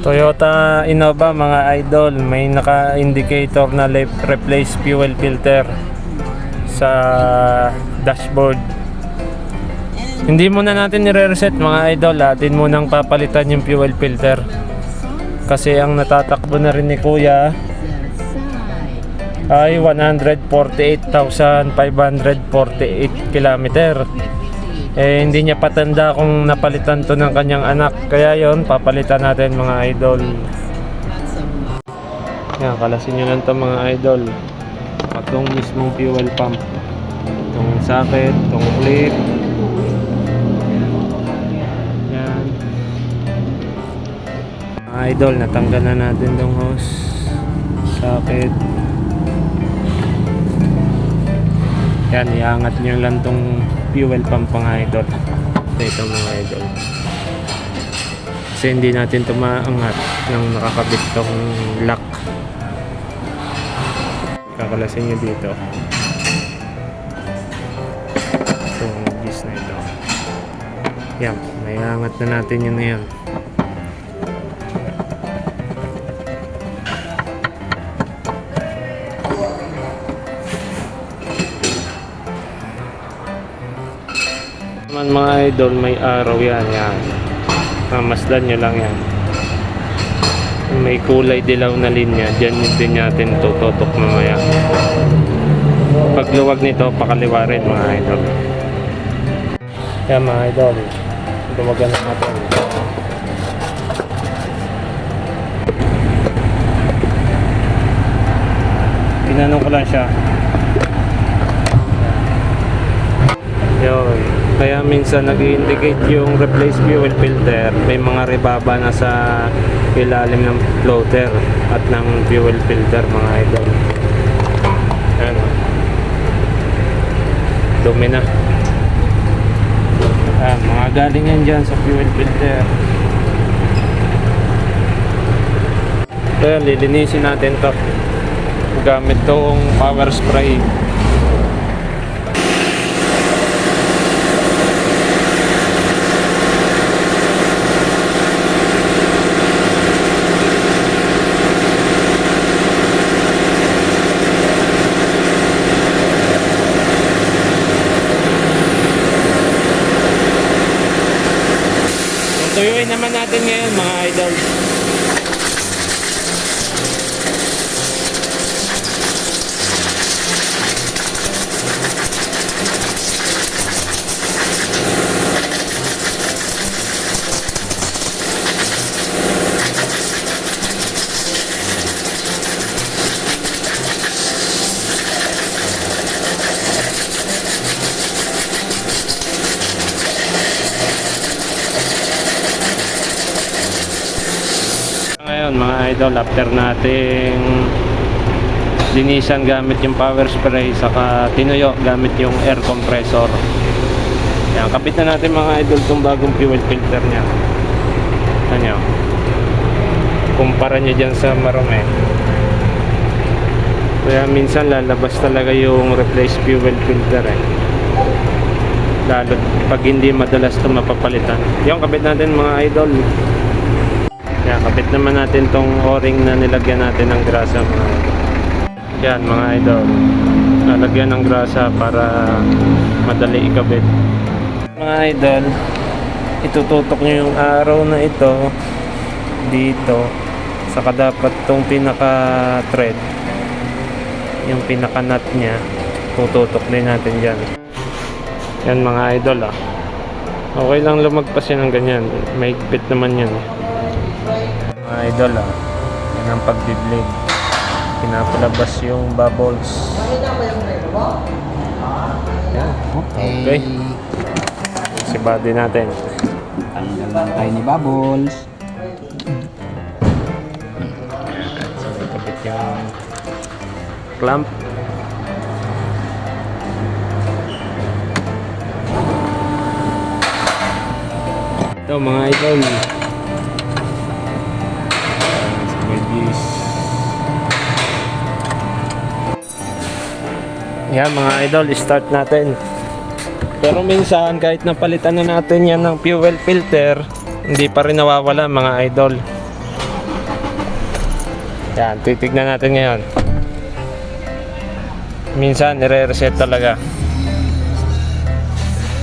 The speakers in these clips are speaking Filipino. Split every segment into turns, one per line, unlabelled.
Toyota Innova mga idol, may naka-indicator na replace fuel filter sa dashboard. Hindi muna natin nire-reset mga idol, atin munang papalitan yung fuel filter. Kasi ang natatakbo na rin ni Kuya ay 148,548 kilometer. Hindi niya patanda kung napalitan to ng kanyang anak. Kaya yon, papalitan natin mga idol. Yan, kalasin nyo lang to mga idol. Itong mismong fuel pump, itong socket, itong clip. Yan mga idol, natanggal na natin itong hose, socket. Yan, iangat nyo lang itong fuel pump mga idol. Ito mga idol, kasi hindi natin ito maangat nang nakakabit itong lock. Kakalasin nyo dito itong gis na ito. Yan, maiangat na natin yun na yan. Mga idol, may araw yan, mamasdan nyo lang yan. May kulay dilaw na linya, dyan din natin tututok mamaya. Pagluwag nito, pakaliwa rin mga idol. Yan mga idol, luwagan na natin. Tinanong ko lang siya. Yun. Kaya minsan nag-indicate yung replace fuel filter, may mga rebaba na sa ilalim ng floater at ng fuel filter mga idol. Ayan, dumi na. Mga galing yan dyan sa fuel filter. Kaya lilinisin natin to gamit tong power spray. Tuyuin naman natin ngayon mga idol. Mga idol, after nating linisan gamit yung power spray, saka tinuyo gamit yung air compressor. Yan, kapit na natin mga idol itong bagong fuel filter nya. Ano, kumpara nyo dyan sa marumi. Kaya minsan lalabas talaga yung replace fuel filter lalo pag hindi madalas ito mapapalitan. Yung kapit natin mga idol. Yan, kapit naman natin tong o-ring na nilagyan natin ng grasa mga idol. Yan mga idol, lalagyan ng grasa para madali ikabit. Mga idol, itututok nyo yung arrow na ito dito, saka dapat tong pinaka thread, yung pinaka nut nya, tututok din natin dyan. Yan mga idol, okay lang lumagpas yan ng ganyan, may higpit naman yan. Mga idol, yan ang pagdidlig, pinapalabas yung bubbles. Yan. Okay, si body natin,
tanggal lang tayo ni bubbles.
so ikabit yung clamp. Ito mga idol, yan mga idol, start natin. Pero minsan kahit napalitan na natin yan ng fuel filter, hindi pa rin nawawala mga idol. Yan, titignan natin ngayon. Minsan, nire-reset talaga.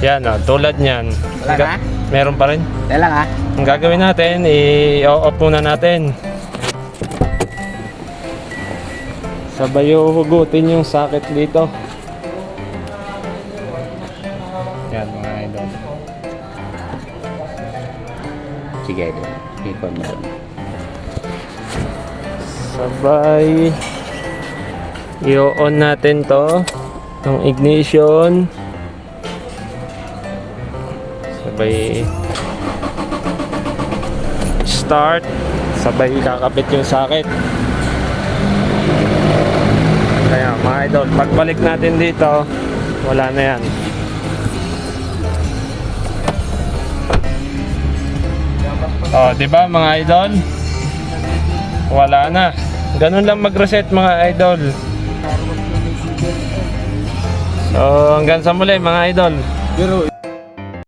Yan, tulad niyan.
Wala na?
Meron pa rin.
Dahil lang ha.
Ang gagawin natin, i-off muna natin. Sabay hugutin yung socket dito. Yan mga idol.
Sige, idol. Ikon mo doon.
Sabay i-on natin to. Itong ignition. Sabay start. Sabay kakapit yung socket. Kaya mga idol, pagbalik natin dito, wala na yan. Oh, di ba mga idol? Wala na. Ganun lang mag-reset mga idol. So, hanggang sa muli mga idol.
Pero